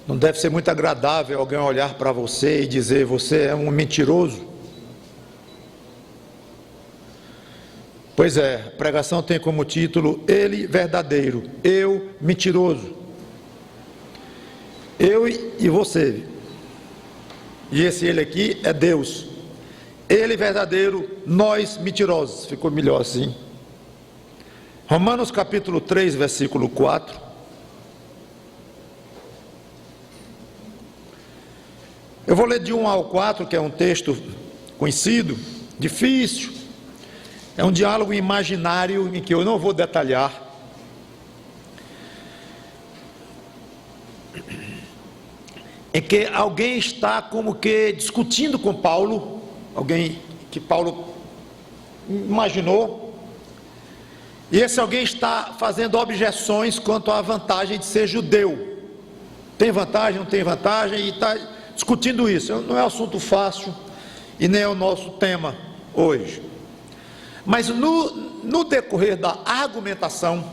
Não deve ser muito agradável alguém olhar para você e dizer: você é um mentiroso. Pois é, a pregação tem como título: Ele verdadeiro, eu mentiroso. Eu e você. E esse ele aqui é Deus. Ele verdadeiro, nós mentirosos. Ficou melhor assim. Romanos capítulo 3, versículo 4. Eu vou ler de 1 ao 4, que é um texto conhecido, difícil. É um diálogo imaginário em que eu não vou detalhar. Em que alguém está como que discutindo com Paulo, alguém que Paulo imaginou, e esse alguém está fazendo objeções quanto à vantagem de ser judeu. Tem vantagem, não tem vantagem, e está discutindo isso. Não é assunto fácil e nem é o nosso tema hoje. Mas no decorrer da argumentação,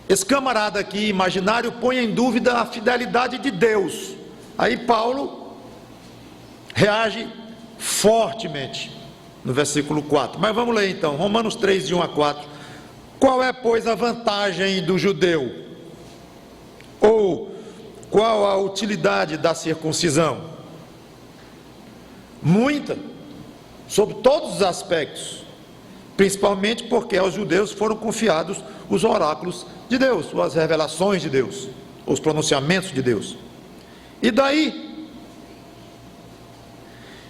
esse camarada aqui, imaginário, põe em dúvida a fidelidade de Deus. Aí Paulo reage fortemente no versículo 4. Mas vamos ler então, Romanos 3, de 1 a 4. Qual é, pois, a vantagem do judeu? Ou qual a utilidade da circuncisão? Muita, sobre todos os aspectos, principalmente porque aos judeus foram confiados os oráculos de Deus, as revelações de Deus, os pronunciamentos de Deus. E daí,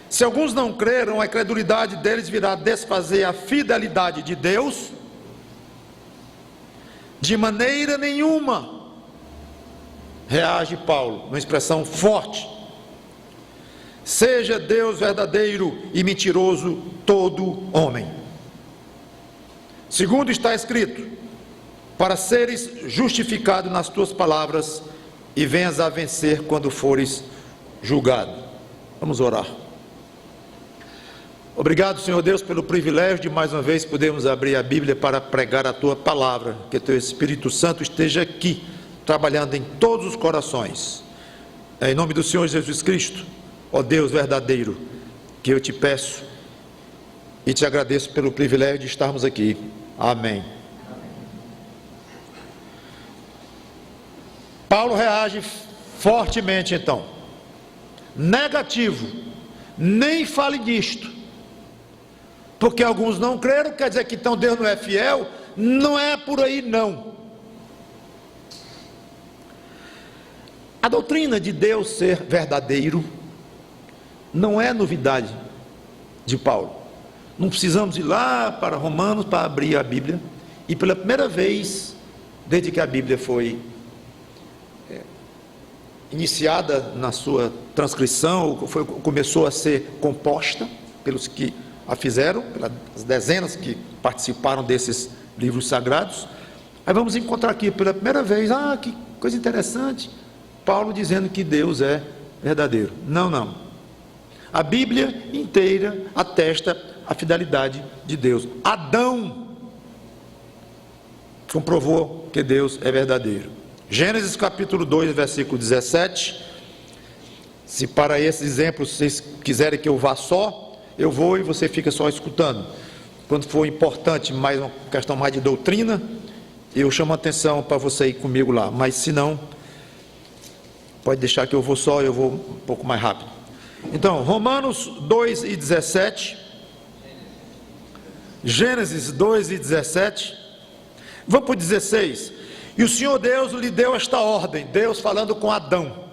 se alguns não creram, a incredulidade deles virá desfazer a fidelidade de Deus? De maneira nenhuma, reage Paulo, numa expressão forte. Seja Deus verdadeiro e mentiroso todo homem. Segundo está escrito: para seres justificado nas tuas palavras e venhas a vencer quando fores julgado. Vamos orar. Obrigado, Senhor Deus, pelo privilégio de mais uma vez podermos abrir a Bíblia para pregar a tua palavra. Que teu Espírito Santo esteja aqui, trabalhando em todos os corações. É em nome do Senhor Jesus Cristo, ó Deus verdadeiro, que eu te peço e te agradeço pelo privilégio de estarmos aqui. Amém. Paulo reage fortemente então. Negativo. Nem fale disto. Porque alguns não creram, quer dizer que então Deus não é fiel? Não é por aí não. A doutrina de Deus ser verdadeiro não é novidade de Paulo. Não precisamos ir lá para Romanos para abrir a Bíblia. E pela primeira vez, desde que a Bíblia foi iniciada na sua transcrição, começou a ser composta pelos que a fizeram, pelas dezenas que participaram desses livros sagrados. Aí vamos encontrar aqui pela primeira vez, que coisa interessante, Paulo dizendo que Deus é verdadeiro. Não. A Bíblia inteira atesta a fidelidade de Deus. Adão comprovou que Deus é verdadeiro. Gênesis capítulo 2, versículo 17. Se para esses exemplos vocês quiserem que eu vá só, eu vou e você fica só escutando. Quando for importante, mais uma questão mais de doutrina, eu chamo a atenção para você ir comigo lá. Mas se não, pode deixar que eu vou só, eu vou um pouco mais rápido. Então, Romanos 2 e 17. Gênesis 2 e 17. Vamos para o 16. E o Senhor Deus lhe deu esta ordem, Deus falando com Adão: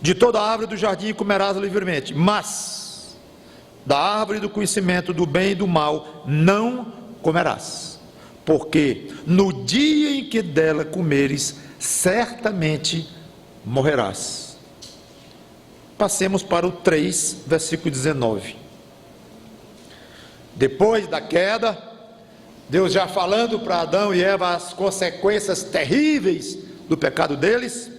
de toda a árvore do jardim comerás livremente, mas da árvore do conhecimento do bem e do mal não comerás, porque no dia em que dela comeres, certamente morrerás. Passemos para o 3, versículo 19. Depois da queda, Deus já falando para Adão e Eva as consequências terríveis do pecado deles: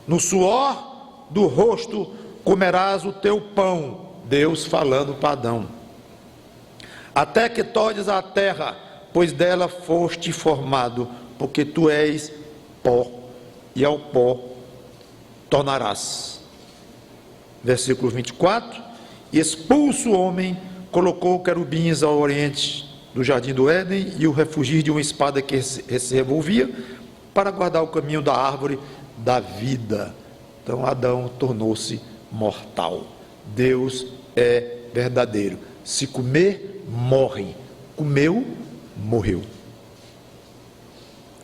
no suor do rosto comerás o teu pão. Deus falando para Adão: até que tornes a terra, pois dela foste formado, porque tu és pó e ao pó tornarás. Versículo 24: e expulso o homem, colocou querubins ao oriente do jardim do Éden, e o refugir de uma espada que se revolvia, para guardar o caminho da árvore da vida. Então Adão tornou-se mortal. Deus é verdadeiro. Se comer, morre. Comeu, morreu.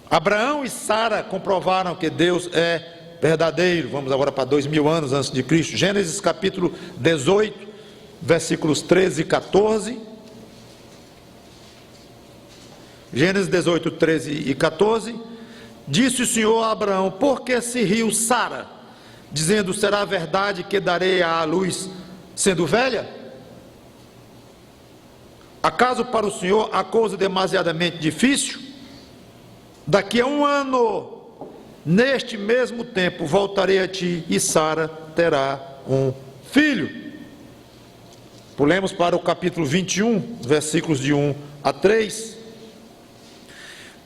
Abraão e Sara comprovaram que Deus é verdadeiro. Vamos agora para 2000 anos antes de Cristo. Gênesis capítulo 18, versículos 13 e 14. Gênesis 18, 13 e 14. Disse o Senhor a Abraão: por que se riu Sara, dizendo, será verdade que darei à luz sendo velha? Acaso para o Senhor há coisa demasiadamente difícil? Daqui a 1 ano, neste mesmo tempo, voltarei a ti, e Sara terá um filho. Pulemos para o capítulo 21, versículos de 1 a 3.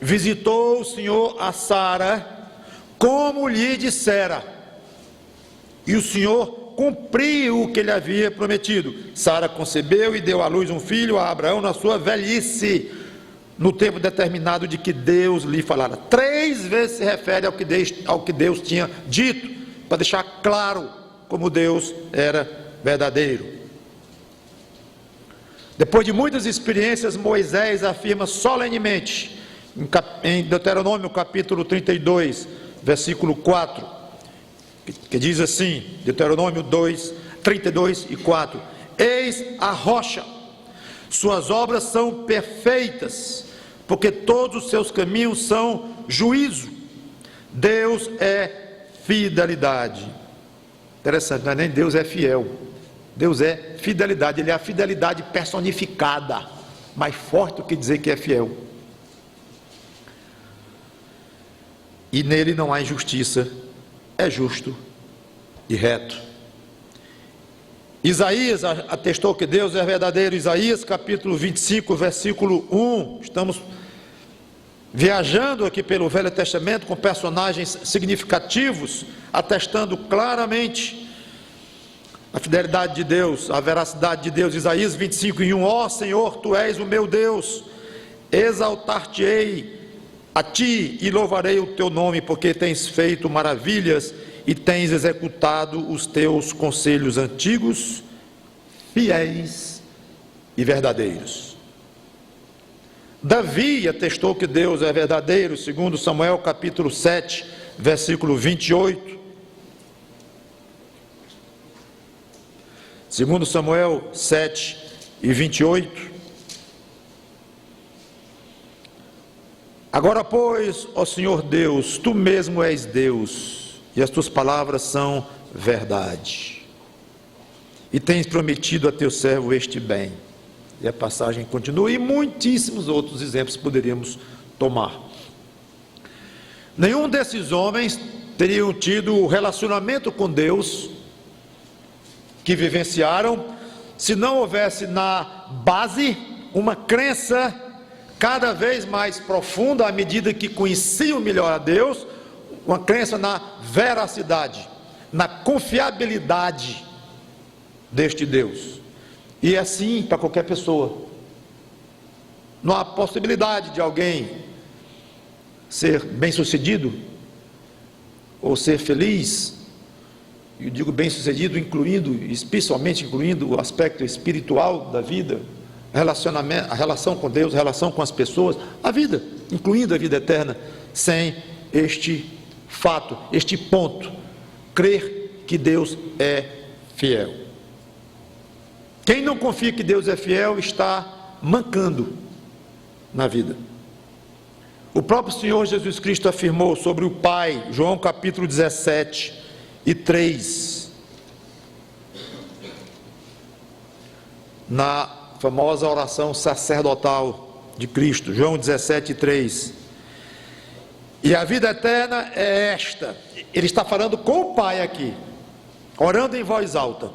Visitou o Senhor a Sara, como lhe dissera, e o Senhor cumpriu o que lhe havia prometido. Sara concebeu e deu à luz um filho a Abraão na sua velhice, no tempo determinado de que Deus lhe falara. 3 vezes se refere ao que Deus tinha dito, para deixar claro como Deus era verdadeiro. Depois de muitas experiências, Moisés afirma solenemente, em Deuteronômio capítulo 32, versículo 4, que diz assim, Deuteronômio 2, 32 e 4: eis a rocha, suas obras são perfeitas, porque todos os seus caminhos são juízo. Deus é fidelidade. Interessante, não é nem Deus é fiel, Deus é fidelidade. Ele é a fidelidade personificada, mais forte do que dizer que é fiel. E nele não há injustiça, é justo e reto. Isaías atestou que Deus é verdadeiro. Isaías capítulo 25, versículo 1. Estamos viajando aqui pelo Velho Testamento com personagens significativos, atestando claramente a fidelidade de Deus, a veracidade de Deus. Isaías 25, 1: ó Senhor, tu és o meu Deus, exaltar-te-ei a ti e louvarei o teu nome, porque tens feito maravilhas e tens executado os teus conselhos antigos, fiéis e verdadeiros. Davi atestou que Deus é verdadeiro, segundo Samuel capítulo 7, versículo 28. Segundo Samuel 7 e 28. Agora, pois, ó Senhor Deus, tu mesmo és Deus, e as tuas palavras são verdade, e tens prometido a teu servo este bem. E a passagem continua, e muitíssimos outros exemplos poderíamos tomar. Nenhum desses homens teriam tido o relacionamento com Deus que vivenciaram, se não houvesse na base uma crença cada vez mais profunda, à medida que conheciam melhor a Deus, uma crença na veracidade, na confiabilidade deste Deus. E é assim para qualquer pessoa. Não há possibilidade de alguém ser bem-sucedido ou ser feliz, e eu digo bem-sucedido especialmente incluindo o aspecto espiritual da vida, relacionamento, a relação com Deus, a relação com as pessoas, a vida, incluindo a vida eterna, sem este fato, este ponto: crer que Deus é fiel. Quem não confia que Deus é fiel está mancando na vida. O próprio Senhor Jesus Cristo afirmou sobre o Pai, João capítulo 17 e 3, na famosa oração sacerdotal de Cristo, João 17, 3. E a vida eterna é esta. Ele está falando com o Pai aqui, orando em voz alta.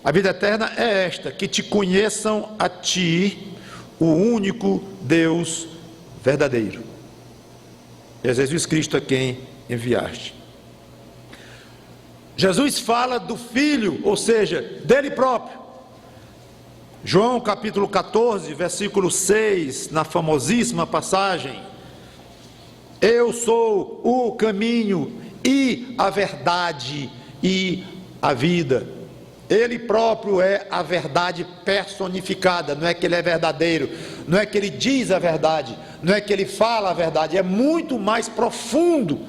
A vida eterna é esta: que te conheçam a ti, o único Deus verdadeiro. É Jesus Cristo a quem enviaste. Jesus fala do Filho, ou seja, dele próprio. João capítulo 14, versículo 6, na famosíssima passagem: eu sou o caminho e a verdade e a vida. Ele próprio é a verdade personificada. Não é que ele é verdadeiro, não é que ele diz a verdade, não é que ele fala a verdade, é muito mais profundo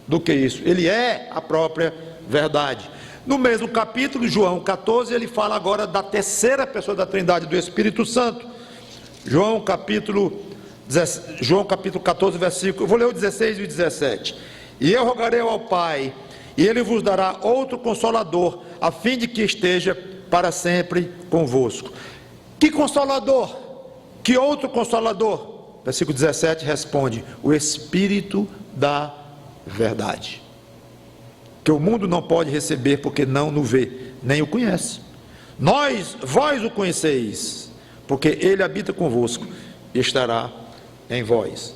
do que isso. Ele é a própria verdade. No mesmo capítulo, João 14, ele fala agora da terceira pessoa da Trindade, do Espírito Santo. João capítulo 14, versículo, vou ler o 16 e o 17. E eu rogarei ao Pai, e ele vos dará outro Consolador, a fim de que esteja para sempre convosco. Que Consolador? Que outro Consolador? Versículo 17 responde: o Espírito da verdade, que o mundo não pode receber, porque não o vê, nem o conhece. Vós o conheceis, porque ele habita convosco e estará em vós.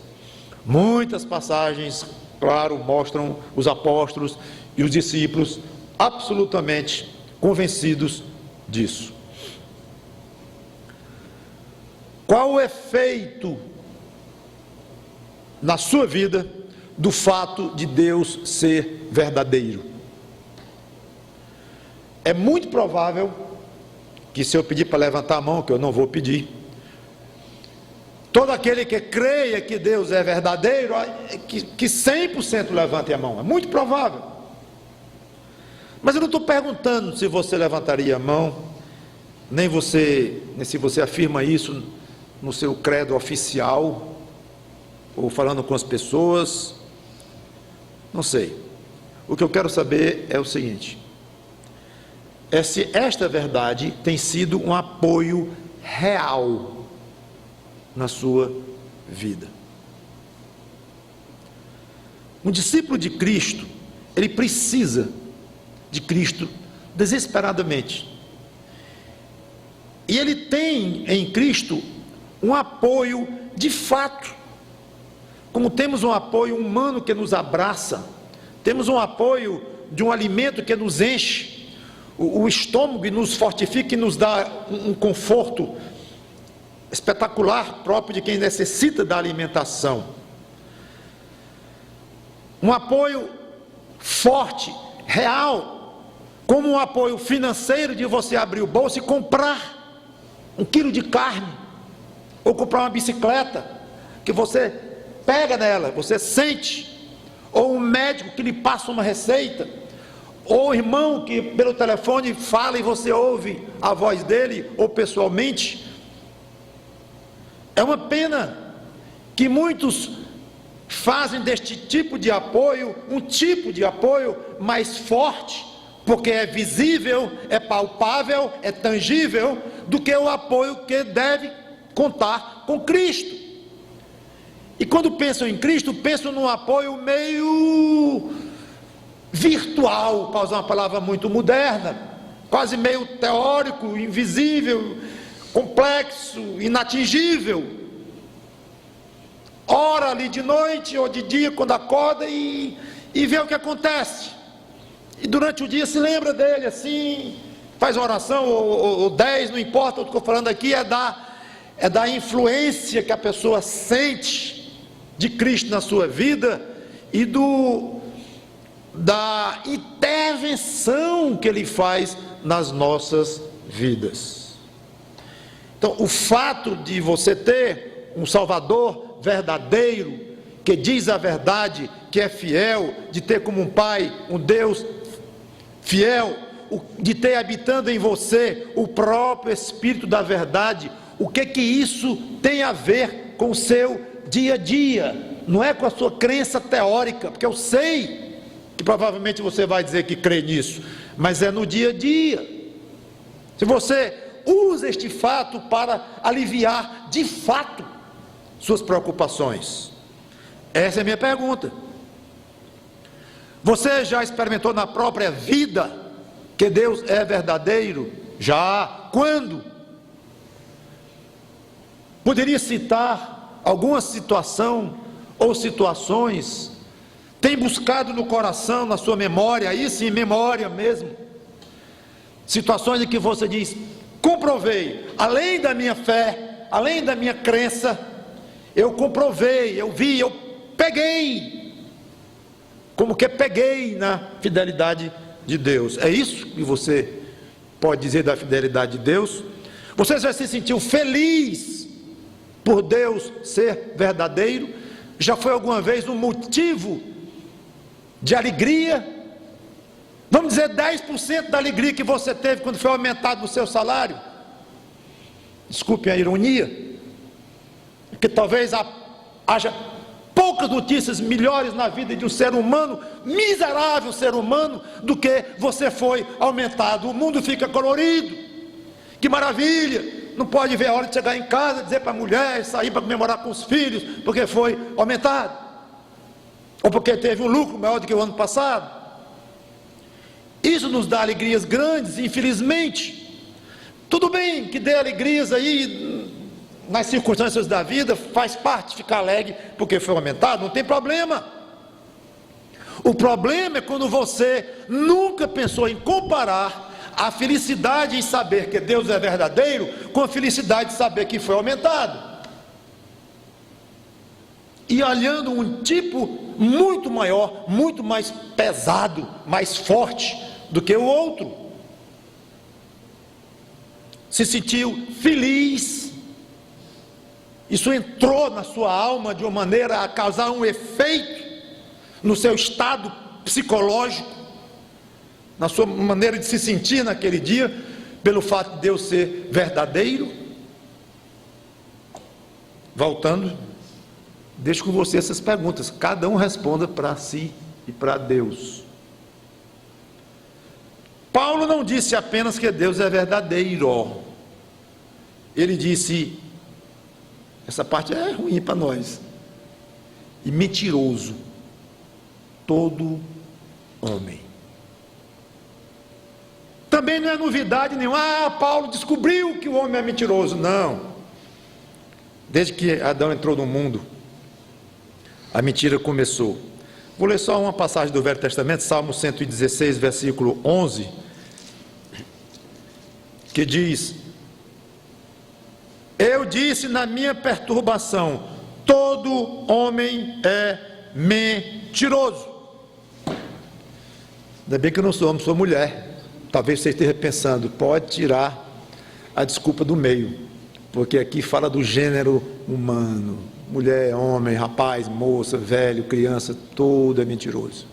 Muitas passagens, claro, mostram os apóstolos e os discípulos absolutamente convencidos disso. Qual o efeito na sua vida do fato de Deus ser verdadeiro? É muito provável que, se eu pedir para levantar a mão, que eu não vou pedir, todo aquele que creia que Deus é verdadeiro, que 100% levante a mão. É muito provável. Mas eu não estou perguntando se você levantaria a mão, nem se você afirma isso no seu credo oficial, ou falando com as pessoas, não sei. O que eu quero saber é o seguinte: é se esta verdade tem sido um apoio real na sua vida. Um discípulo de Cristo, ele precisa de Cristo desesperadamente, e ele tem em Cristo um apoio de fato. Como temos um apoio humano que nos abraça, temos um apoio de um alimento que nos enche o estômago e nos fortifica e nos dá um conforto espetacular, próprio de quem necessita da alimentação. Um apoio forte, real, como um apoio financeiro de você abrir o bolso e comprar 1 quilo de carne, ou comprar uma bicicleta, que você pega nela, você sente, ou um médico que lhe passa uma receita, ou um irmão que pelo telefone fala e você ouve a voz dele, ou pessoalmente. É uma pena que muitos fazem deste tipo de apoio um tipo de apoio mais forte, porque é visível, é palpável, é tangível, do que o apoio que deve contar com Cristo. E quando pensam em Cristo, pensam num apoio meio virtual, para usar uma palavra muito moderna, quase meio teórico, invisível, complexo, inatingível. Ora ali de noite ou de dia quando acorda e vê o que acontece. E durante o dia se lembra dele assim, faz oração ou 10, não importa, o que eu estou falando aqui é da influência que a pessoa sente de Cristo na sua vida e da intervenção que ele faz nas nossas vidas. Então, o fato de você ter um Salvador verdadeiro, que diz a verdade, que é fiel, de ter como um Pai, um Deus fiel, de ter habitando em você o próprio Espírito da verdade, o que isso tem a ver com o seu dia a dia? Não é com a sua crença teórica, porque eu sei que provavelmente você vai dizer que crê nisso, mas é no dia a dia. Se você usa este fato para aliviar de fato suas preocupações, essa é a minha pergunta. Você já experimentou na própria vida que Deus é verdadeiro? Já. Quando? Poderia citar alguma situação ou situações Tem buscado no coração, na sua memória, aí sim, memória mesmo, situações em que você diz: comprovei, além da minha fé, além da minha crença, eu comprovei, eu vi, eu peguei, como que peguei na fidelidade de Deus. É isso que você pode dizer da fidelidade de Deus? Você já se sentiu feliz por Deus ser verdadeiro? Já foi alguma vez um motivo de alegria? Vamos dizer 10% da alegria que você teve quando foi aumentado o seu salário? Desculpem a ironia, porque talvez haja poucas notícias melhores na vida de um ser humano, miserável ser humano, do que você foi aumentado. O mundo fica colorido, que maravilha, não pode ver a hora de chegar em casa, dizer para a mulher, sair para comemorar com os filhos, porque foi aumentado, ou porque teve um lucro maior do que o ano passado. Isso nos dá alegrias grandes, infelizmente. Tudo bem que dê alegrias aí, nas circunstâncias da vida, faz parte ficar alegre porque foi aumentado, não tem problema. O problema é quando você nunca pensou em comparar a felicidade em saber que Deus é verdadeiro com a felicidade de saber que foi aumentado, e olhando um tipo muito maior, muito mais pesado, mais forte do que o outro. Se sentiu feliz, isso entrou na sua alma de uma maneira a causar um efeito no seu estado psicológico, na sua maneira de se sentir naquele dia, pelo fato de Deus ser verdadeiro. Voltando, deixo com você essas perguntas, cada um responda para si e para Deus. Paulo não disse apenas que Deus é verdadeiro, ele disse, essa parte é ruim para nós, e mentiroso todo homem. Também não é novidade nenhuma, Paulo descobriu que o homem é mentiroso. Não, desde que Adão entrou no mundo, a mentira começou. Vou ler só uma passagem do Velho Testamento, Salmo 116, versículo 11, que diz: eu disse na minha perturbação, todo homem é mentiroso. Ainda bem que eu não sou homem, sou mulher. Talvez você esteja pensando, pode tirar a desculpa do meio, porque aqui fala do gênero humano, mulher, homem, rapaz, moça, velho, criança, todo é mentiroso.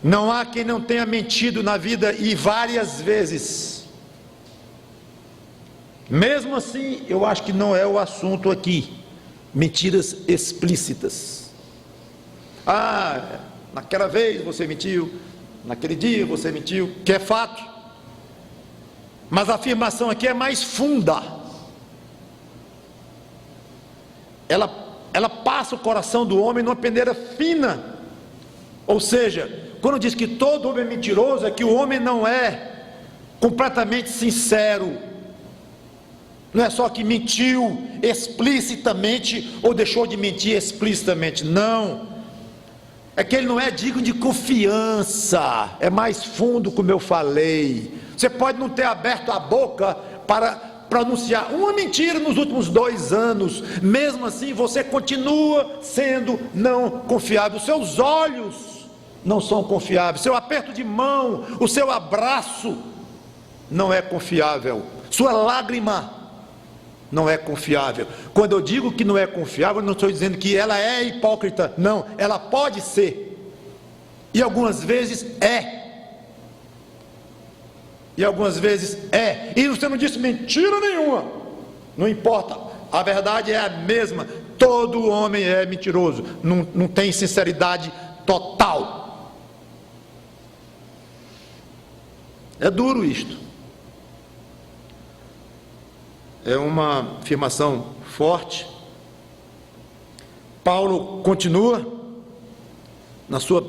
Não há quem não tenha mentido na vida, e várias vezes. Mesmo assim, eu acho que não é o assunto aqui, mentiras explícitas. Naquela vez você mentiu, naquele dia você mentiu, que é fato, mas a afirmação aqui é mais funda, ela passa o coração do homem numa peneira fina. Ou seja, quando diz que todo homem é mentiroso, é que o homem não é completamente sincero, não é só que mentiu explicitamente ou deixou de mentir explicitamente, não, é que ele não é digno de confiança, é mais fundo, como eu falei. Você pode não ter aberto a boca para pronunciar uma mentira nos últimos 2 anos, mesmo assim você continua sendo não confiável. Os seus olhos não são confiáveis, seu aperto de mão, o seu abraço não é confiável, sua lágrima não é confiável. Quando eu digo que não é confiável, não estou dizendo que ela é hipócrita, não, ela pode ser, e algumas vezes e você não disse mentira nenhuma, não importa, a verdade é a mesma, todo homem é mentiroso, não tem sinceridade total. É duro isto, é uma afirmação forte. Paulo continua na sua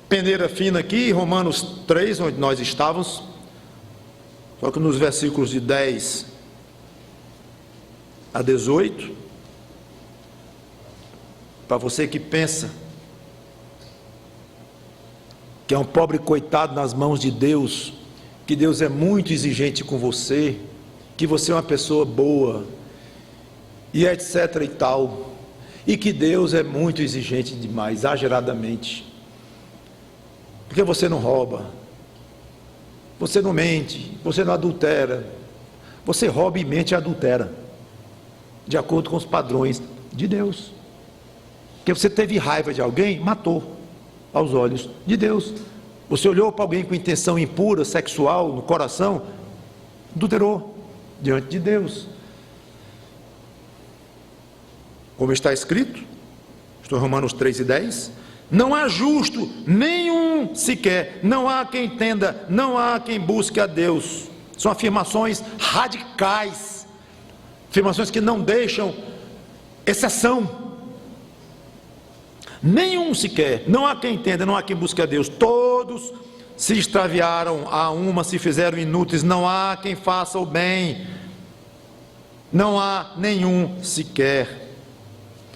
peneira fina aqui, Romanos 3, onde nós estávamos, só que nos versículos de 10 a 18, para você que pensa que é um pobre coitado nas mãos de Deus, que Deus é muito exigente com você, que você é uma pessoa boa, e etc e tal, e que Deus é muito exigente demais, exageradamente, porque você não rouba, você não mente, você não adultera, você rouba e mente e adultera, de acordo com os padrões de Deus, porque você teve raiva de alguém, matou, aos olhos de Deus. Você olhou para alguém com intenção impura, sexual, no coração, adulterou diante de Deus. Como está escrito, estou em Romanos 3:10, não há justo, nenhum sequer, não há quem entenda, não há quem busque a Deus. São afirmações radicais, afirmações que não deixam exceção. Nenhum sequer, não há quem entenda, não há quem busque a Deus. Todos se extraviaram, a uma se fizeram inúteis, não há quem faça o bem, não há nenhum sequer.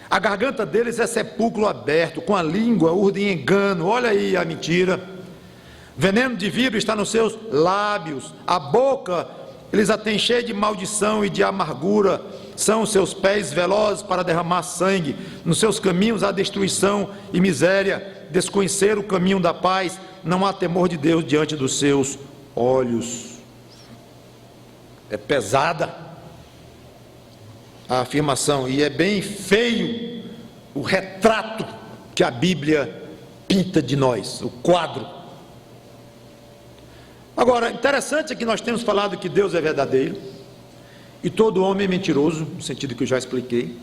A garganta deles é sepulcro aberto, com a língua urdem engano, olha aí a mentira. Veneno de víbora está nos seus lábios, a boca eles a têm cheia de maldição e de amargura. São os seus pés velozes para derramar sangue, nos seus caminhos há destruição e miséria, desconhecer o caminho da paz, não há temor de Deus diante dos seus olhos. É pesada a afirmação, e é bem feio o retrato que a Bíblia pinta de nós, o quadro. Agora, interessante é que nós temos falado que Deus é verdadeiro, e todo homem é mentiroso, no sentido que eu já expliquei.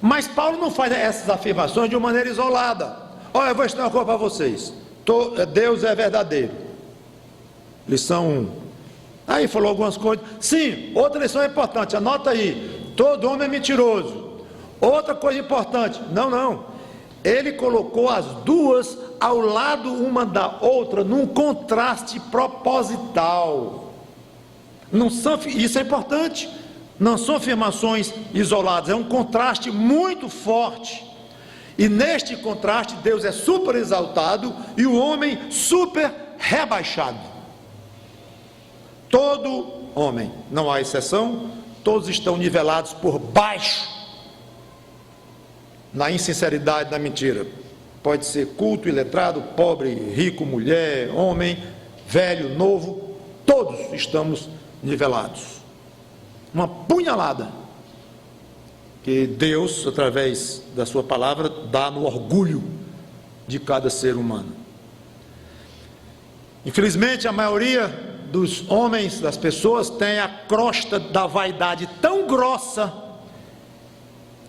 Mas Paulo não faz essas afirmações de uma maneira isolada. Olha, eu vou ensinar uma coisa para vocês. Deus é verdadeiro. Lição 1. Aí falou algumas coisas. Sim, outra lição importante, anota aí. Todo homem é mentiroso. Outra coisa importante. Não. Ele colocou as duas ao lado uma da outra, num contraste proposital. Não são, isso é importante, não são afirmações isoladas, é um contraste muito forte, e neste contraste Deus é super exaltado e o homem super rebaixado. Todo homem, não há exceção, todos estão nivelados por baixo, na insinceridade, na mentira. Pode ser culto, iletrado, pobre, rico, mulher, homem, velho, novo, todos estamos nivelados. Uma punhalada que Deus, através da sua palavra, dá no orgulho de cada ser humano. Infelizmente, a maioria dos homens, das pessoas, tem a crosta da vaidade tão grossa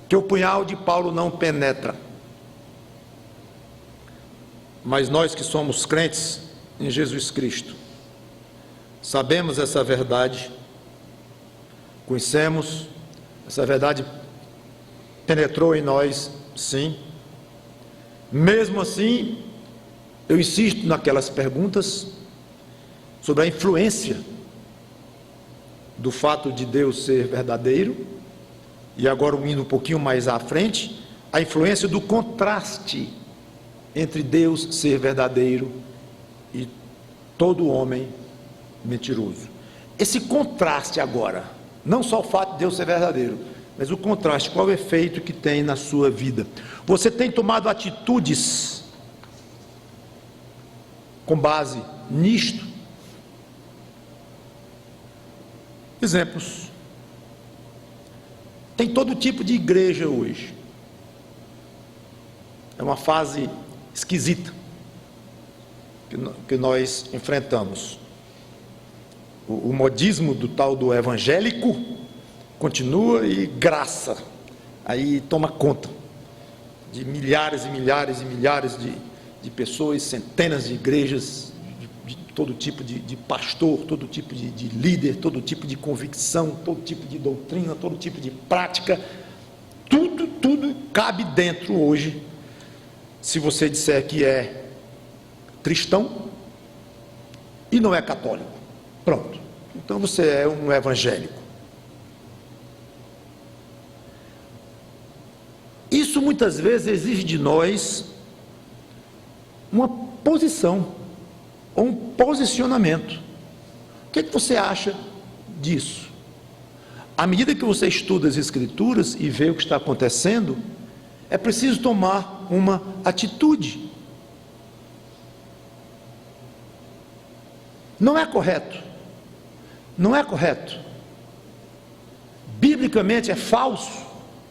que o punhal de Paulo não penetra. Mas nós que somos crentes em Jesus Cristo, sabemos essa verdade, conhecemos, essa verdade penetrou em nós, sim. Mesmo assim, eu insisto naquelas perguntas sobre a influência do fato de Deus ser verdadeiro, e agora indo um pouquinho mais à frente, a influência do contraste entre Deus ser verdadeiro e todo homem mentiroso. Esse contraste agora, não só o fato de Deus ser verdadeiro, mas o contraste, qual é o efeito que tem na sua vida? Você tem tomado atitudes com base nisto? Exemplos. Tem todo tipo de igreja hoje. É uma fase esquisita que nós enfrentamos. O modismo do tal do evangélico continua, e graça aí toma conta de milhares e milhares e milhares de pessoas, centenas de igrejas, de todo tipo de pastor, todo tipo de líder, todo tipo de convicção, todo tipo de doutrina, todo tipo de prática, tudo cabe dentro hoje. Se você disser que é cristão e não é católico, pronto, então você é um evangélico. Isso muitas vezes exige de nós uma posição, ou um posicionamento. O que você acha disso? À medida que você estuda as Escrituras e vê o que está acontecendo, é preciso tomar uma atitude. Não é correto. Não é correto. Biblicamente é falso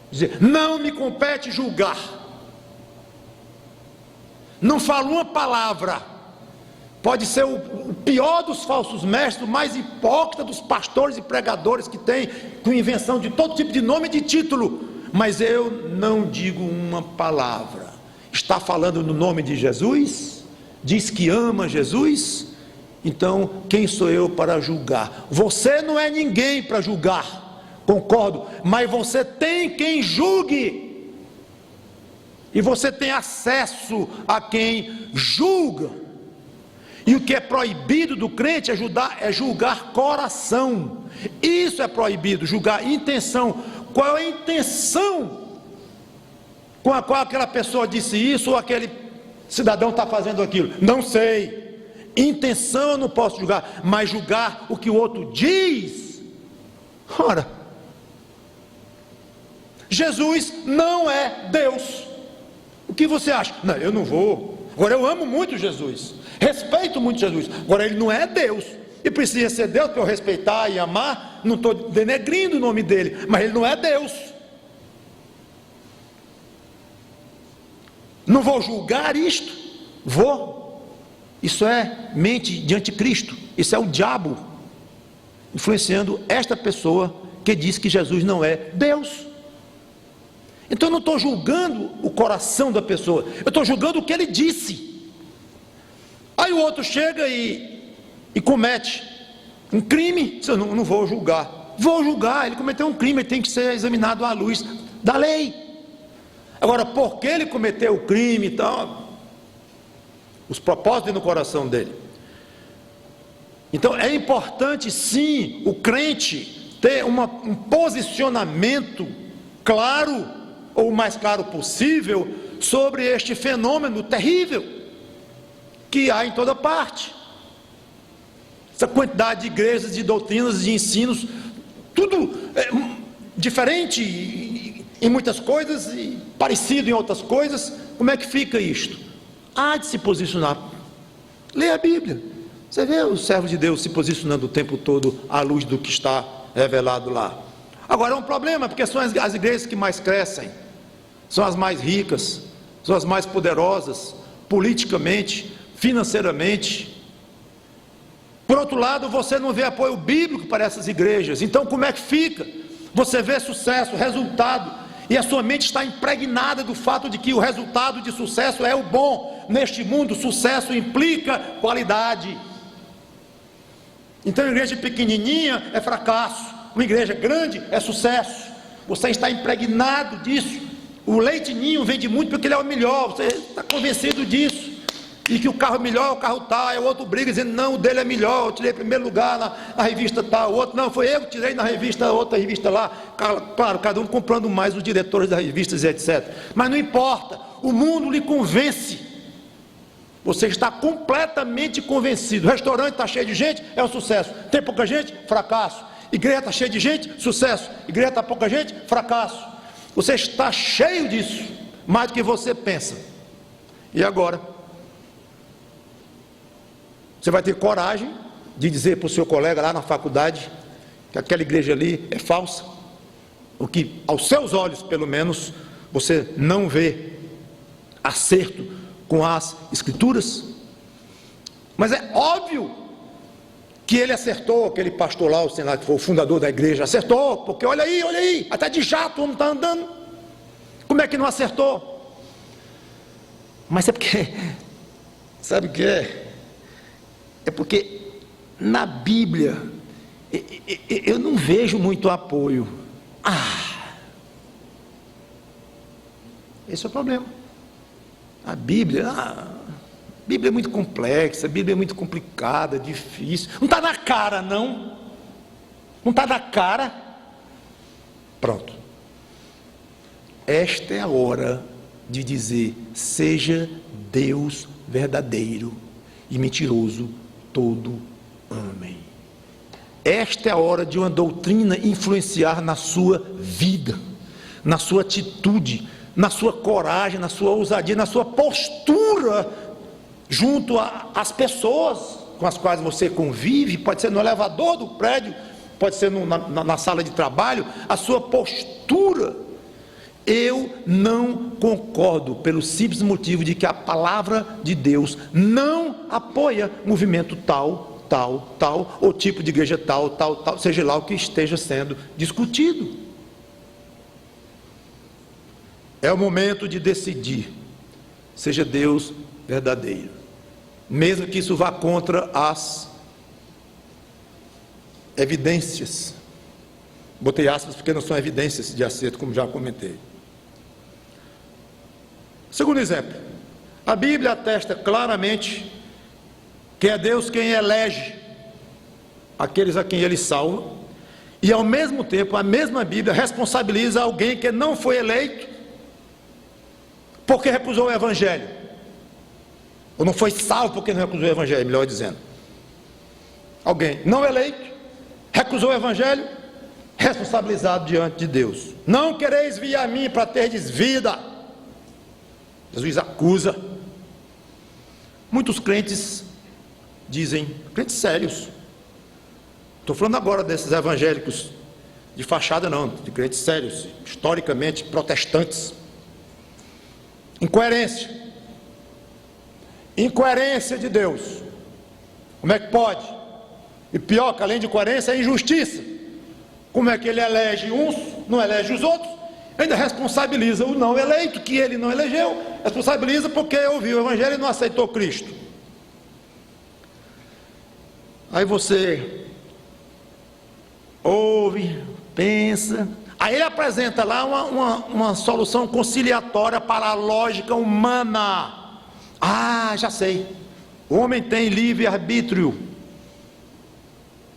dizer, não me compete julgar. Não falo uma palavra. Pode ser o pior dos falsos mestres, o mais hipócrita dos pastores e pregadores que tem, com invenção de todo tipo de nome e de título. Mas eu não digo uma palavra. Está falando no nome de Jesus? Diz que ama Jesus? Então, quem sou eu para julgar? Você não é ninguém para julgar, concordo, mas você tem quem julgue, e você tem acesso a quem julga. E o que é proibido do crente é julgar coração. Isso é proibido, julgar intenção. Qual é a intenção com a qual aquela pessoa disse isso, ou aquele cidadão está fazendo aquilo? Não sei. Intenção eu não posso julgar, mas julgar o que o outro diz. Ora, Jesus não é Deus. O que você acha? Não, eu não vou. Agora eu amo muito Jesus, respeito muito Jesus. Agora ele não é Deus, e precisa ser Deus para eu respeitar e amar. Não estou denegrindo o nome dele, mas ele não é Deus. Não vou julgar isto? Vou. Isso é mente de anticristo. Isso é o diabo influenciando esta pessoa que diz que Jesus não é Deus. Então eu não estou julgando o coração da pessoa, eu estou julgando o que ele disse. Aí o outro chega e comete um crime. Eu não vou julgar. Vou julgar, ele cometeu um crime, ele tem que ser examinado à luz da lei. Agora, por que ele cometeu o crime e tal, os propósitos no coração dele. Então é importante sim o crente ter um posicionamento claro, ou o mais claro possível, sobre este fenômeno terrível que há em toda parte. Essa quantidade de igrejas, de doutrinas, de ensinos, tudo diferente em muitas coisas e parecido em outras coisas. Como é que fica isto? Há de se posicionar. Leia a Bíblia. Você vê os servos de Deus se posicionando o tempo todo à luz do que está revelado lá. Agora é um problema, porque são as igrejas que mais crescem, são as mais ricas, são as mais poderosas, politicamente, financeiramente. Por outro lado, você não vê apoio bíblico para essas igrejas. Então como é que fica? Você vê sucesso, resultado, e a sua mente está impregnada do fato de que o resultado de sucesso é o bom. Neste mundo, sucesso implica qualidade. Então, uma igreja pequenininha é fracasso, uma igreja grande é sucesso. Você está impregnado disso. O leite ninho vende muito porque ele é o melhor, você está convencido disso. E que o carro é melhor, o carro tal, aí o outro briga dizendo, não, o dele é melhor, eu tirei primeiro lugar na revista tal, o outro, não, foi eu que tirei na revista, outra revista lá. Claro, cada um comprando mais os diretores das revistas e etc. Mas não importa, o mundo lhe convence. Você está completamente convencido. O restaurante está cheio de gente, é um sucesso. Tem pouca gente, fracasso. Igreja está cheia de gente, sucesso. Igreja está pouca gente, fracasso. Você está cheio disso, mais do que você pensa. E agora? Você vai ter coragem de dizer para o seu colega lá na faculdade que aquela igreja ali é falsa? O que, aos seus olhos, pelo menos, você não vê acerto com as Escrituras? Mas é óbvio que ele acertou, aquele pastor lá, que foi o fundador da igreja, acertou, porque olha aí, até de jato o homem está andando. Como é que não acertou? Mas é porque, sabe o que é? É porque na Bíblia eu não vejo muito apoio. Esse é o problema. A Bíblia é muito complexa, a Bíblia é muito complicada, difícil. Não está na cara, não. Não está na cara. Pronto. esta é a hora de dizer: seja Deus verdadeiro e mentiroso todo homem. Esta é a hora de uma doutrina influenciar na sua vida, na sua atitude, na sua coragem, na sua ousadia, na sua postura junto às pessoas com as quais você convive. Pode ser no elevador do prédio, pode ser na sala de trabalho. A sua postura. Eu não concordo pelo simples motivo de que a palavra de Deus não apoia movimento tal, ou tipo de igreja tal, seja lá o que esteja sendo discutido. É o momento de decidir: seja Deus verdadeiro, mesmo que isso vá contra as evidências. Botei aspas porque não são evidências de acerto, como já comentei. Segundo exemplo, a Bíblia atesta claramente que é Deus quem elege aqueles a quem Ele salva, e ao mesmo tempo a mesma Bíblia responsabiliza alguém que não foi eleito porque recusou o Evangelho, ou não foi salvo porque não recusou o Evangelho, melhor dizendo. Alguém não eleito, recusou o Evangelho, responsabilizado diante de Deus. Não quereis vir a mim para terdes vida, Jesus acusa. Muitos crentes dizem, crentes sérios, estou falando agora desses evangélicos de fachada não, de crentes sérios, historicamente protestantes. Incoerência de Deus. Como é que pode? E pior que além de incoerência é injustiça. Como é que Ele elege uns, não elege os outros? Ainda responsabiliza o não eleito, que Ele não elegeu, responsabiliza porque ouviu o Evangelho e não aceitou Cristo. Aí você ouve, pensa, aí ele apresenta lá uma solução conciliatória para a lógica humana. Ah, já sei, o homem tem livre-arbítrio.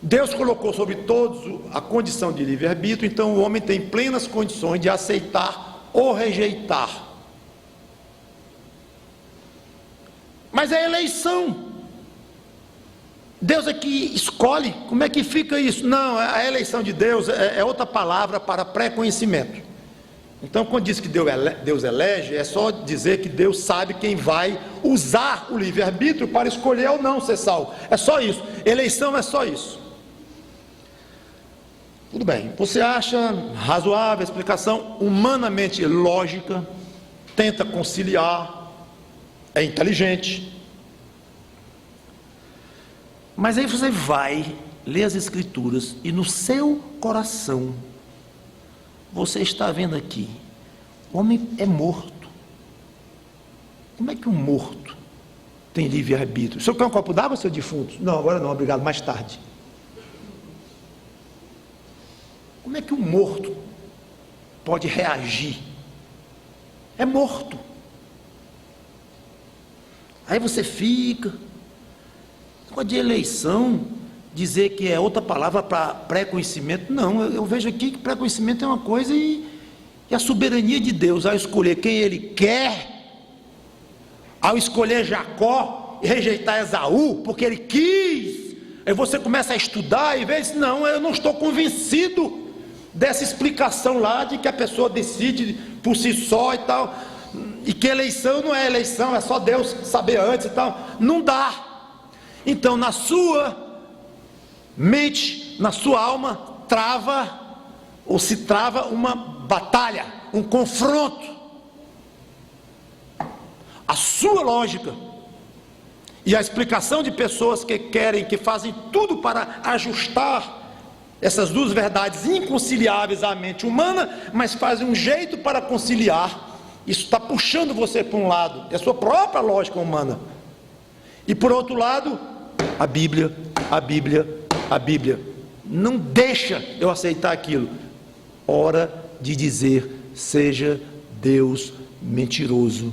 Deus colocou sobre todos a condição de livre-arbítrio, então o homem tem plenas condições de aceitar ou rejeitar. Mas é eleição. Deus é que escolhe. Como é que fica isso? Não, a eleição de Deus é outra palavra para pré-conhecimento. Então, quando diz que Deus elege, é só dizer que Deus sabe quem vai usar o livre-arbítrio para escolher ou não ser salvo. É só isso. Eleição é só isso. Tudo bem. Você acha razoável a explicação humanamente lógica, tenta conciliar, é inteligente. Mas aí você vai ler as Escrituras e no seu coração você está vendo aqui, o homem é morto. Como é que um morto tem livre-arbítrio? O senhor quer um copo d'água, seu defunto? Não, agora não, obrigado, mais tarde. Como é que um morto pode reagir? É morto. Aí você fica, de eleição, dizer que é outra palavra para pré-conhecimento. Não, eu vejo aqui que pré-conhecimento é uma coisa e a soberania de Deus ao escolher quem Ele quer, ao escolher Jacó e rejeitar Esaú, porque Ele quis. Aí você começa a estudar e vê, não, eu não estou convencido dessa explicação lá de que a pessoa decide por si só e tal, e que eleição não é eleição, é só Deus saber antes e tal. Não dá. Então na sua mente, na sua alma, se trava uma batalha, um confronto. A sua lógica e a explicação de pessoas que fazem tudo para ajustar essas duas verdades inconciliáveis à mente humana, mas fazem um jeito para conciliar. Isso está puxando você para um lado, é a sua própria lógica humana. E por outro lado, a Bíblia não deixa eu aceitar aquilo. Hora de dizer, seja Deus mentiroso,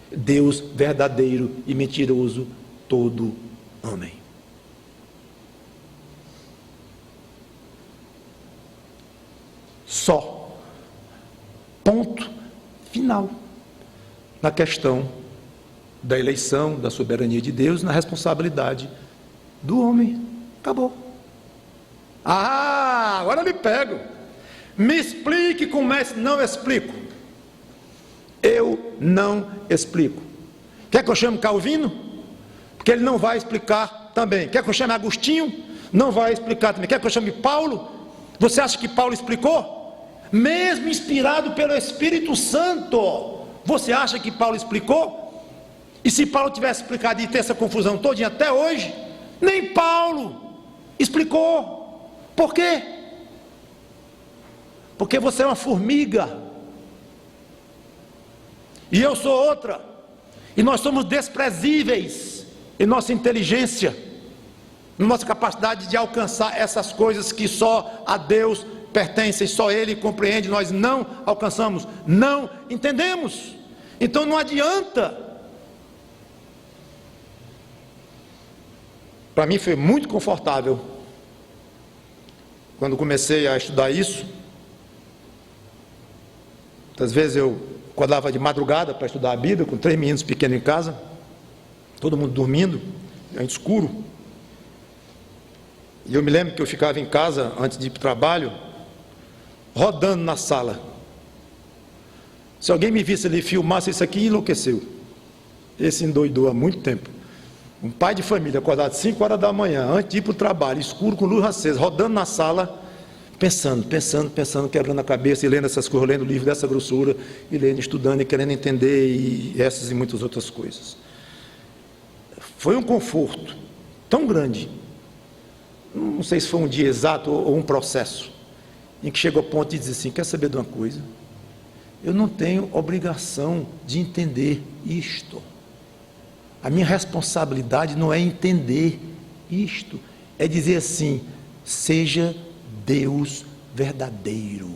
Deus verdadeiro e mentiroso todo homem. Só. Ponto final na questão da eleição, da soberania de Deus, na responsabilidade do homem. Acabou. Ah, agora eu lhe pego. Me explique como é. Não explico. Eu não explico. Quer que eu chame Calvino? Porque ele não vai explicar também. Quer que eu chame Agostinho? Não vai explicar também. Quer que eu chame Paulo? Você acha que Paulo explicou? Mesmo inspirado pelo Espírito Santo, você acha que Paulo explicou? E se Paulo tivesse explicado e ter essa confusão todinha até hoje, nem Paulo explicou. Por quê? Porque você é uma formiga e eu sou outra, e nós somos desprezíveis em nossa inteligência, em nossa capacidade de alcançar essas coisas que só a Deus pertencem, só Ele compreende. Nós não alcançamos, não entendemos. Então não adianta. Para mim foi muito confortável quando comecei a estudar isso. Muitas vezes eu acordava de madrugada para estudar a Bíblia, com 3 meninos pequenos em casa, todo mundo dormindo, escuro. E eu me lembro que eu ficava em casa, antes de ir para o trabalho, rodando na sala. Se alguém me visse ali, filmasse isso aqui, enlouqueceu. Esse endoidou há muito tempo. Um pai de família, acordado às 5 horas da manhã, antes de ir para o trabalho, escuro, com luz acesa, rodando na sala, pensando, quebrando a cabeça e lendo essas coisas, lendo livro dessa grossura, e lendo, estudando e querendo entender, e essas e muitas outras coisas. Foi um conforto tão grande, não sei se foi um dia exato ou um processo, em que chegou ao ponto de dizer assim: quer saber de uma coisa? Eu não tenho obrigação de entender isto. A minha responsabilidade não é entender isto, é dizer assim: seja Deus verdadeiro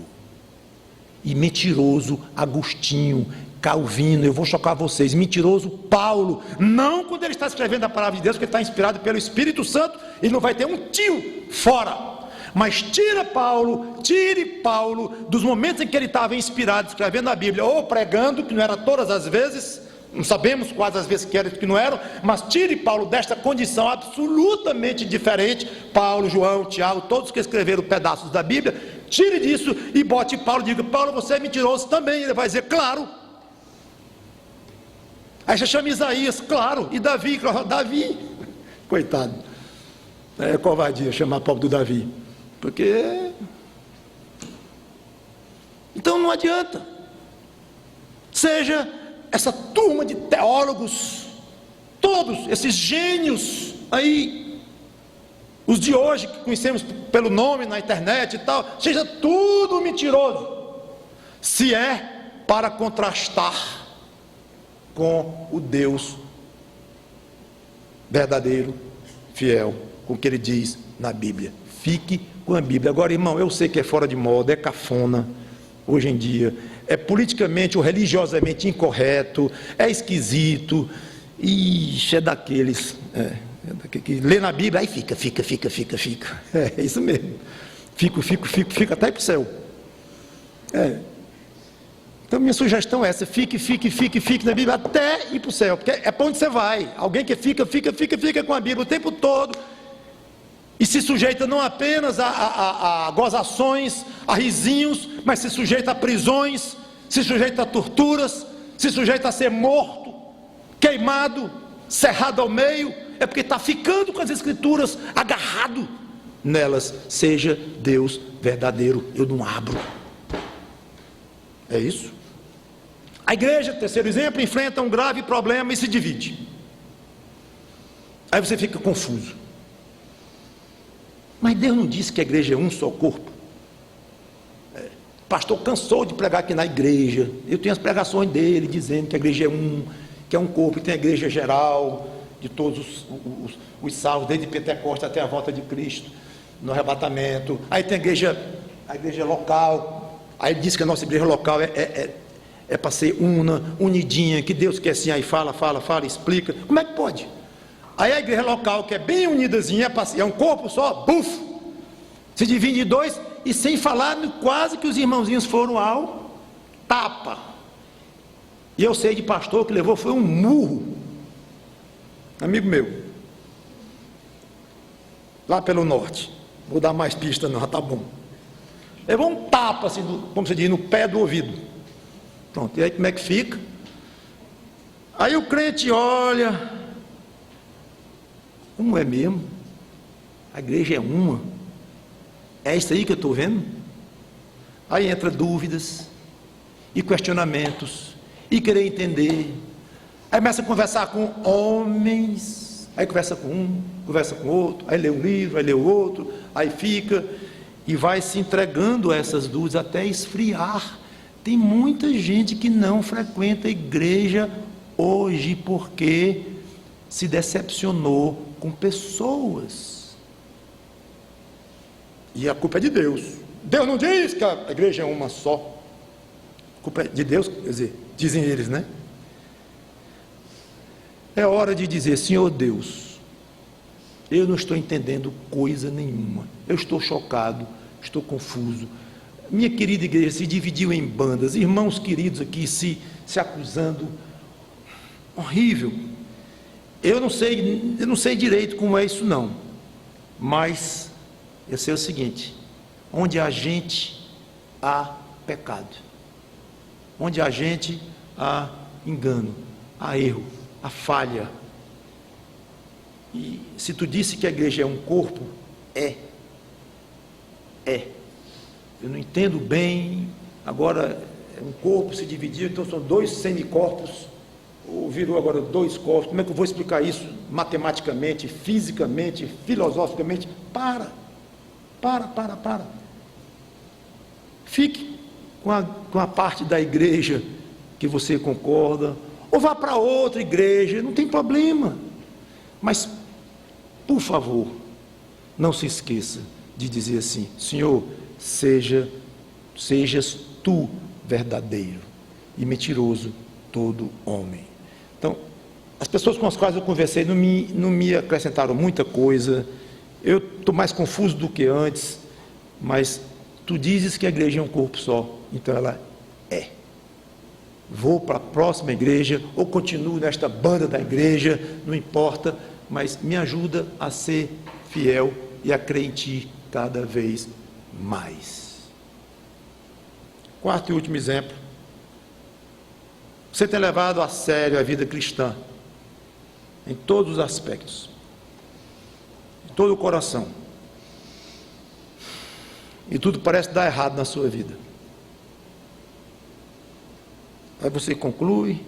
e mentiroso Agostinho, Calvino. Eu vou chocar vocês, mentiroso Paulo, não quando ele está escrevendo a palavra de Deus, porque ele está inspirado pelo Espírito Santo, e não vai ter um tio fora. Mas tire Paulo dos momentos em que ele estava inspirado, escrevendo a Bíblia, ou pregando, que não era todas as vezes, não sabemos quais as vezes que eram, que não eram, mas tire Paulo desta condição absolutamente diferente, Paulo, João, Tiago, todos que escreveram pedaços da Bíblia, tire disso e bote Paulo, diga: Paulo, você é mentiroso também. Ele vai dizer: claro. Aí você chama Isaías, claro, e Davi, coitado, é covardia chamar Paulo do Davi, porque então não adianta. Seja essa turma de teólogos, todos esses gênios aí, os de hoje que conhecemos pelo nome na internet e tal, seja tudo mentiroso, se é para contrastar com o Deus verdadeiro, fiel, com o que ele diz na Bíblia. Fique com a Bíblia. Agora, irmão, eu sei que é fora de moda, é cafona hoje em dia, é politicamente ou religiosamente incorreto, é esquisito, e é daqueles que lê na Bíblia, aí fica, é isso mesmo, fica até ir para o céu. Então minha sugestão é essa: fique na Bíblia até ir para o céu, porque é para onde você vai. Alguém que fica com a Bíblia o tempo todo, e se sujeita não apenas a gozações, a risinhos, mas se sujeita a prisões, se sujeita a torturas, se sujeita a ser morto, queimado, cerrado ao meio, é porque está ficando com as Escrituras, agarrado nelas. Seja Deus verdadeiro, eu não abro. É isso. A igreja, terceiro exemplo, enfrenta um grave problema e se divide. Aí você fica confuso. Mas Deus não disse que a igreja é um só corpo? O pastor cansou de pregar aqui na igreja. Eu tenho as pregações dele dizendo que a igreja é que é um corpo, e tem a igreja geral de todos os salvos, desde Pentecostes até a volta de Cristo, no arrebatamento. Aí tem a igreja local. Aí diz que a nossa igreja local é para ser unidinha, que Deus quer assim, aí fala, explica. Como é que pode? Aí a igreja local, que é bem unidazinha, é um corpo só, se divide em dois, e sem falar quase que os irmãozinhos foram ao tapa. E eu sei de pastor que levou foi um murro, amigo meu, lá pelo norte. Vou dar mais pista não, já tá bom. Levou um tapa assim, como se diz, no pé do ouvido. Pronto, e aí como é que fica? Aí o crente olha, como é mesmo? A igreja é uma? É isso aí que eu estou vendo? Aí entra dúvidas e questionamentos e querer entender. Aí começa a conversar com homens, aí conversa com um, conversa com outro, aí lê um livro, aí lê o outro, aí fica e vai se entregando a essas dúvidas até esfriar. Tem muita gente que não frequenta a igreja hoje porque se decepcionou com pessoas. E a culpa é de Deus. Deus não diz que a igreja é uma só. A culpa é de Deus, quer dizer, dizem eles, né? É hora de dizer: Senhor Deus, eu não estou entendendo coisa nenhuma, eu estou chocado, estou confuso. Minha querida igreja se dividiu em bandas, irmãos queridos aqui se acusando, horrível. Eu não sei direito como é isso não, mas eu sei o seguinte: onde há gente, há pecado, onde há gente, há engano, há erro, há falha. E se tu disse que a igreja é um corpo, é. Eu não entendo bem, agora é um corpo se dividiu, então são dois semicorpos, ou virou agora dois corpos. Como é que eu vou explicar isso matematicamente, fisicamente, filosoficamente? Para. Fique com a parte da igreja que você concorda, ou vá para outra igreja, não tem problema. Mas, por favor, não se esqueça de dizer assim: Senhor, sejas tu verdadeiro e mentiroso todo homem. Então, as pessoas com as quais eu conversei não me acrescentaram muita coisa. Eu estou mais confuso do que antes, mas tu dizes que a igreja é um corpo só, então ela é. Vou para a próxima igreja, ou continuo nesta banda da igreja, não importa, mas me ajuda a ser fiel e a crer em ti cada vez mais. Quarto e último exemplo: você tem levado a sério a vida cristã em todos os aspectos, em todo o coração, e tudo parece dar errado na sua vida. Aí você conclui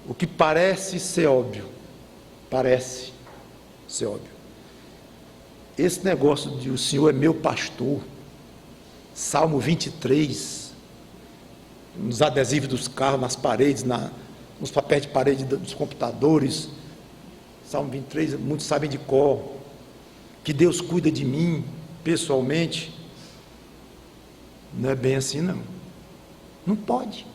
o que parece ser óbvio. Esse negócio de o Senhor é meu pastor, Salmo 23, nos adesivos dos carros, nas paredes, nos papéis de parede dos computadores, Salmo 23, muitos sabem de cor, que Deus cuida de mim pessoalmente. Não é bem assim não. Não pode,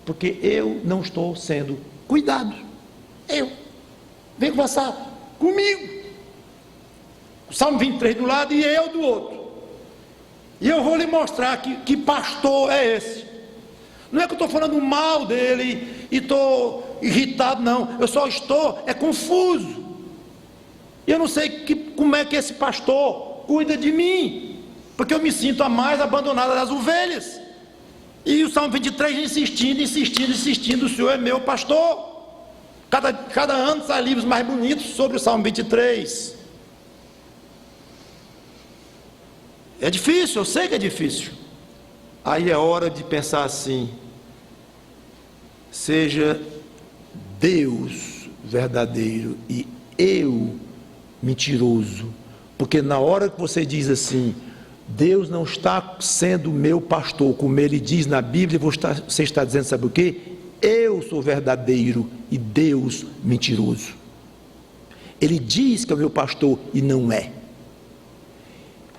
porque eu não estou sendo cuidado. Vem conversar comigo, o Salmo 23 do lado e eu do outro, e eu vou lhe mostrar que pastor é esse. Não é que eu estou falando mal dele e estou irritado, não, eu só estou confuso, e eu não sei como é que esse pastor cuida de mim, porque eu me sinto a mais abandonada das ovelhas. E o Salmo 23 insistindo, o Senhor é meu pastor. Cada ano sai livros mais bonitos sobre o Salmo 23. É difícil, eu sei que é difícil. Aí é hora de pensar assim: seja Deus verdadeiro e eu mentiroso. Porque na hora que você diz assim, Deus não está sendo meu pastor, como ele diz na Bíblia, você está dizendo, sabe o quê? Eu sou verdadeiro e Deus mentiroso. Ele diz que é o meu pastor e não é,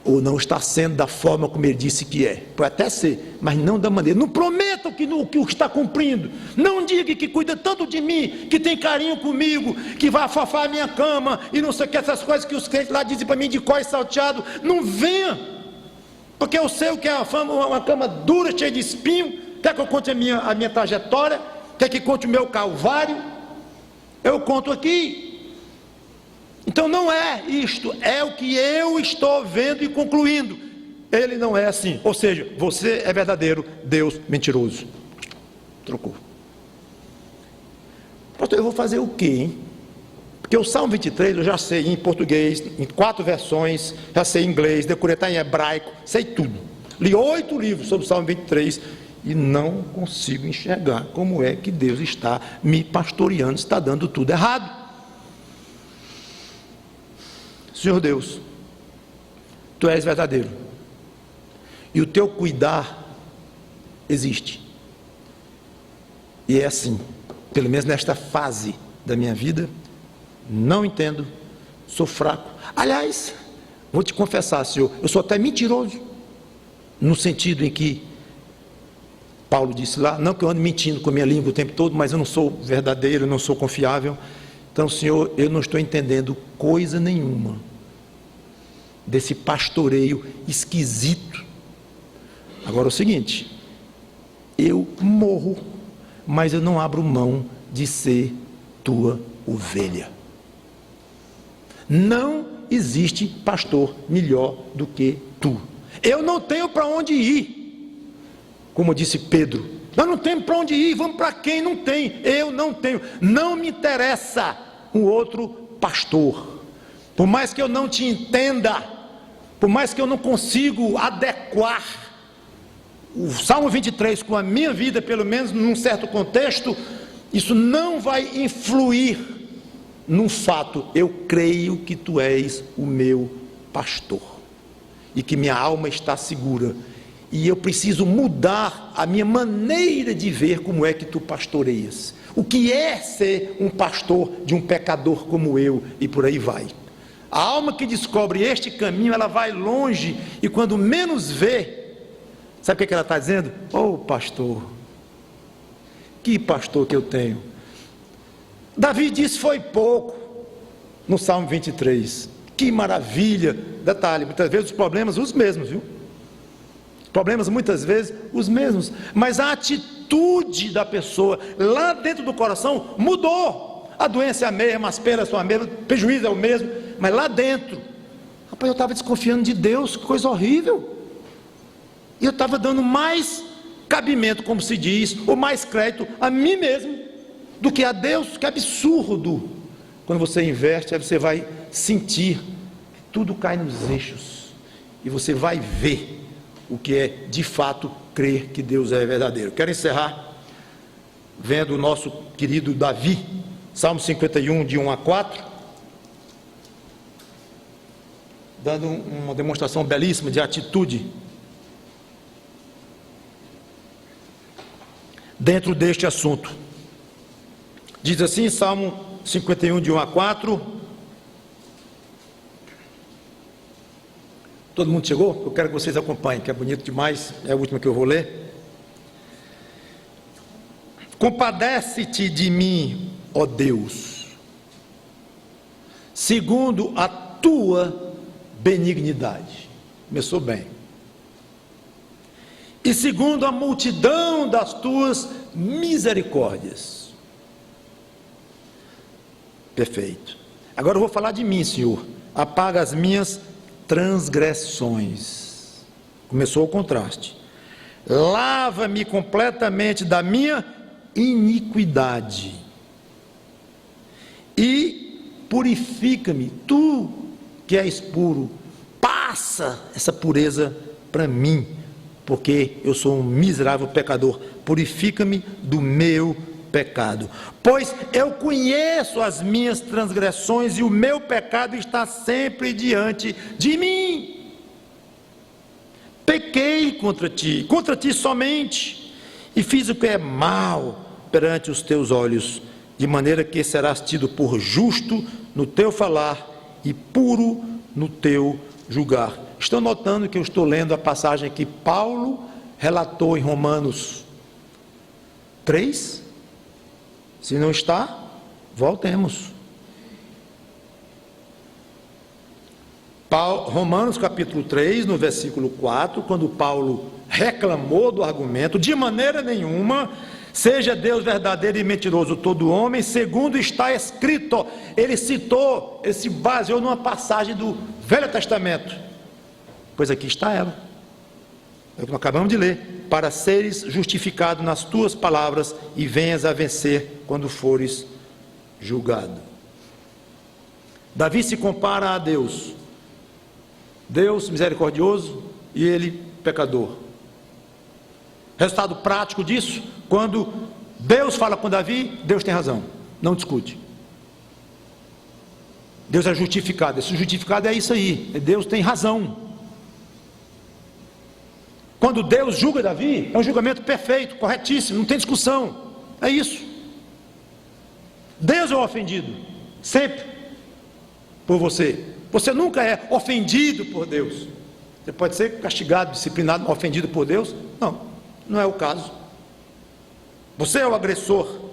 ou não está sendo da forma como ele disse que é. Pode até ser, mas não da maneira. Não prometa que o está cumprindo. Não diga que cuida tanto de mim, que tem carinho comigo, que vai afafar a minha cama e não sei o que, essas coisas que os crentes lá dizem para mim de cor e salteado. Não venha Porque eu sei o que é uma cama dura, cheia de espinho. Quer que eu conte a minha trajetória? Quer que conte o meu calvário? Eu conto aqui. Então não é isto, é o que eu estou vendo e concluindo. Ele não é assim. Ou seja, você é verdadeiro, Deus mentiroso. Trocou. Pastor, eu vou fazer o quê, hein? Porque o Salmo 23 eu já sei em português, em 4 versões, já sei em inglês, decorei até em hebraico, sei tudo. Li 8 livros sobre o Salmo 23 e não consigo enxergar como é que Deus está me pastoreando, está dando tudo errado. Senhor Deus, Tu és verdadeiro e o Teu cuidar existe. E é assim, pelo menos nesta fase da minha vida, não entendo, sou fraco. Aliás, vou te confessar, Senhor, eu sou até mentiroso, no sentido em que Paulo disse lá, não que eu ando mentindo com a minha língua o tempo todo, mas eu não sou verdadeiro, eu não sou confiável. Então, Senhor, eu não estou entendendo coisa nenhuma desse pastoreio esquisito. Agora é o seguinte, eu morro, mas eu não abro mão de ser tua ovelha. Não existe pastor melhor do que tu. Eu não tenho para onde ir, como disse Pedro. Nós não temos para onde ir, vamos para quem? Não tem. Eu não tenho. Não me interessa um outro pastor. Por mais que eu não te entenda, por mais que eu não consiga adequar o Salmo 23 com a minha vida, pelo menos num certo contexto, isso não vai influir num fato. Eu creio que tu és o meu pastor e que minha alma está segura, e eu preciso mudar a minha maneira de ver como é que tu pastoreias, o que é ser um pastor de um pecador como eu, e por aí vai. A alma que descobre este caminho, ela vai longe, e quando menos vê, sabe o que ela está dizendo? Oh pastor, que pastor que eu tenho. Davi disse foi pouco no Salmo 23, que maravilha. Detalhe, muitas vezes os problemas os mesmos, viu? Os problemas muitas vezes os mesmos, mas a atitude da pessoa lá dentro do coração mudou. A doença é a mesma, as penas são a mesma, o prejuízo é o mesmo, mas lá dentro, rapaz, eu estava desconfiando de Deus, que coisa horrível, e eu estava dando mais cabimento, como se diz, ou mais crédito a mim mesmo, do que a Deus. Que absurdo. Quando você inverte, aí você vai sentir, tudo cai nos eixos, e você vai ver o que é de fato crer que Deus é verdadeiro. Quero encerrar vendo o nosso querido Davi, Salmo 51, de 1 a 4, dando uma demonstração belíssima de atitude dentro deste assunto. Diz assim, Salmo 51, de 1 a 4. Todo mundo chegou? Eu quero que vocês acompanhem, que é bonito demais, é a última que eu vou ler. Compadece-te de mim, ó Deus, segundo a tua benignidade. Começou bem. E segundo a multidão das tuas misericórdias. Perfeito. Agora eu vou falar de mim, Senhor. Apaga as minhas transgressões. Começou o contraste. Lava-me completamente da minha iniquidade e purifica-me. Tu que és puro, passa essa pureza para mim, porque eu sou um miserável pecador. Purifica-me do meu pecado, pois eu conheço as minhas transgressões e o meu pecado está sempre diante de mim. Pequei contra ti somente, e fiz o que é mal perante os teus olhos, de maneira que serás tido por justo no teu falar e puro no teu julgar. Estão notando que eu estou lendo a passagem que Paulo relatou em Romanos 3? Se não está, voltemos. Romanos capítulo 3, no versículo 4, quando Paulo reclamou do argumento: de maneira nenhuma, seja Deus verdadeiro e mentiroso todo homem, segundo está escrito. Ele citou, ele se baseou numa passagem do Velho Testamento, pois aqui está ela, é o que nós acabamos de ler: para seres justificado nas tuas palavras e venhas a vencer quando fores julgado. Davi se compara a Deus, Deus misericordioso e ele pecador. Resultado prático disso: quando Deus fala com Davi, Deus tem razão, não discute. Deus é justificado. Esse justificado é isso aí, Deus tem razão. Quando Deus julga Davi, é um julgamento perfeito, corretíssimo, não tem discussão, é isso. Deus é o ofendido, sempre, por você. Você nunca é ofendido por Deus. Você pode ser castigado, disciplinado, ofendido por Deus? Não, não é o caso. Você é o agressor.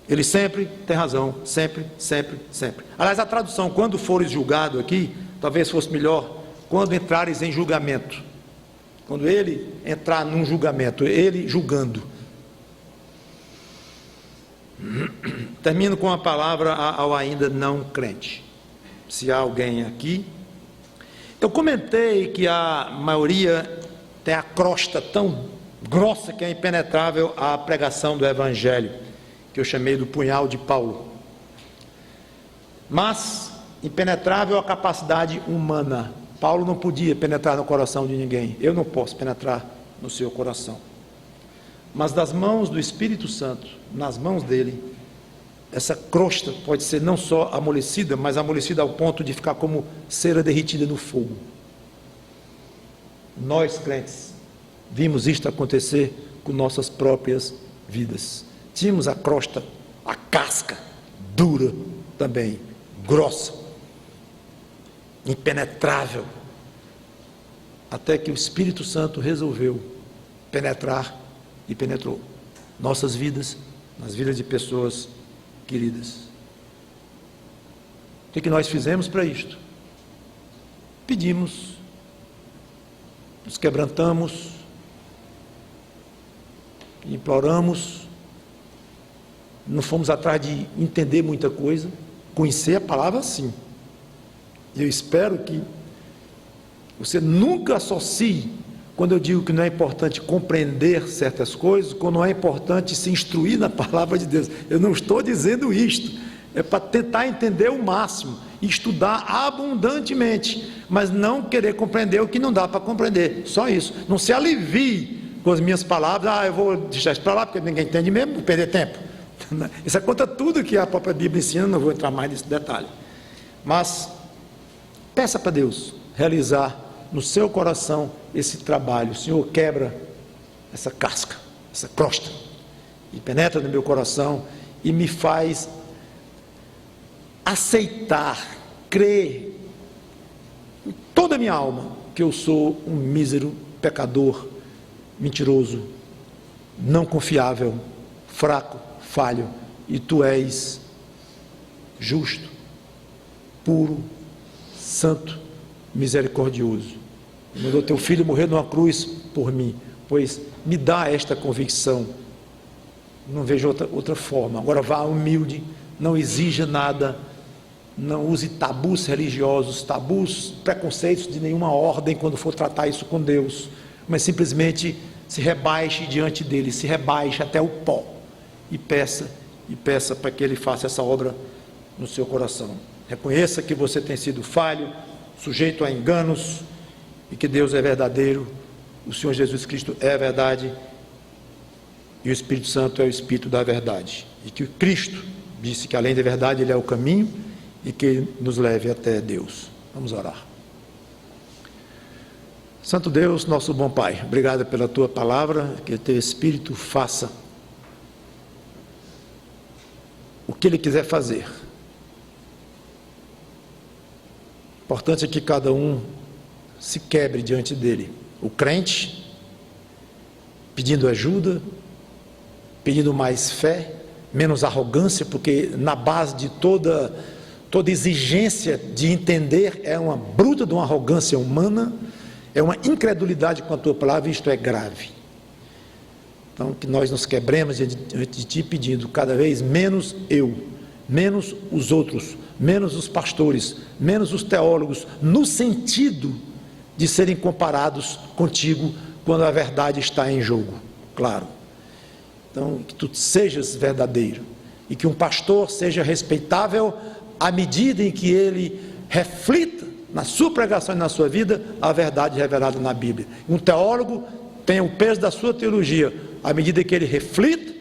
Ele sempre tem razão, sempre, sempre, sempre. Aliás, a tradução, quando fores julgado aqui, talvez fosse melhor: quando entrares em julgamento. Quando ele entrar num julgamento, ele julgando. Termino com a palavra ao ainda não crente. Se há alguém aqui. Eu comentei que a maioria tem a crosta tão grossa que é impenetrável à pregação do Evangelho, que eu chamei do punhal de Paulo. Mas impenetrável a capacidade humana. Paulo não podia penetrar no coração de ninguém. Eu não posso penetrar no seu coração. Mas das mãos do Espírito Santo, nas mãos dele, essa crosta pode ser não só amolecida, mas amolecida ao ponto de ficar como cera derretida no fogo. Nós, crentes, vimos isto acontecer com nossas próprias vidas. Tínhamos a crosta, a casca, dura também, grossa, impenetrável, até que o Espírito Santo resolveu penetrar e penetrou nossas vidas, nas vidas de pessoas queridas. O que nós fizemos para isto? Pedimos, nos quebrantamos, imploramos, não fomos atrás de entender muita coisa, conhecer a palavra sim. E eu espero que você nunca associe, quando eu digo que não é importante compreender certas coisas, quando não é importante se instruir na palavra de Deus. Eu não estou dizendo isto, é para tentar entender o máximo, estudar abundantemente, mas não querer compreender o que não dá para compreender, só isso. Não se alivie com as minhas palavras: eu vou deixar isso para lá, porque ninguém entende mesmo, vou perder tempo. Isso é contra tudo que a própria Bíblia ensina, não vou entrar mais nesse detalhe. Mas peça para Deus realizar no seu coração esse trabalho. O Senhor quebra essa casca, essa crosta, e penetra no meu coração e me faz aceitar, crer em toda a minha alma que eu sou um mísero pecador, mentiroso, não confiável, fraco, falho, e tu és justo, puro, santo, misericordioso. Mandou teu filho morrer numa cruz por mim, pois me dá esta convicção. Não vejo outra forma. Agora vá humilde, não exija nada, não use tabus religiosos, tabus, preconceitos de nenhuma ordem quando for tratar isso com Deus, mas simplesmente se rebaixe diante dele, se rebaixe até o pó e peça para que ele faça essa obra no seu coração. Reconheça que você tem sido falho, sujeito a enganos, e que Deus é verdadeiro, o Senhor Jesus Cristo é a verdade, e o Espírito Santo é o Espírito da verdade, e que o Cristo disse que além da verdade Ele é o caminho, e que Ele nos leve até Deus. Vamos orar. Santo Deus, nosso bom Pai, obrigado pela Tua palavra, que o Teu Espírito faça o que Ele quiser fazer. O importante é que cada um se quebre diante dele. O crente, pedindo ajuda, pedindo mais fé, menos arrogância, porque na base de toda exigência de entender é uma bruta de uma arrogância humana, é uma incredulidade com a tua palavra, e isto é grave. Então, que nós nos quebremos diante de ti, pedindo cada vez menos eu, menos os outros, menos os pastores, menos os teólogos, no sentido de serem comparados contigo quando a verdade está em jogo, claro. Então, que tu sejas verdadeiro e que um pastor seja respeitável à medida em que ele reflita na sua pregação e na sua vida a verdade revelada na Bíblia. Um teólogo tem o peso da sua teologia à medida que ele reflita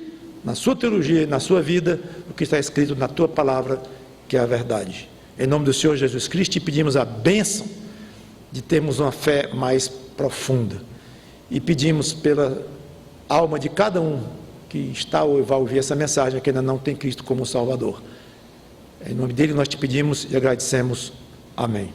na sua teologia e na sua vida o que está escrito na tua palavra, que é a verdade. Em nome do Senhor Jesus Cristo, te pedimos a bênção de termos uma fé mais profunda, e pedimos pela alma de cada um que está ou vai ouvir essa mensagem, que ainda não tem Cristo como Salvador. Em nome dele nós te pedimos e agradecemos. Amém.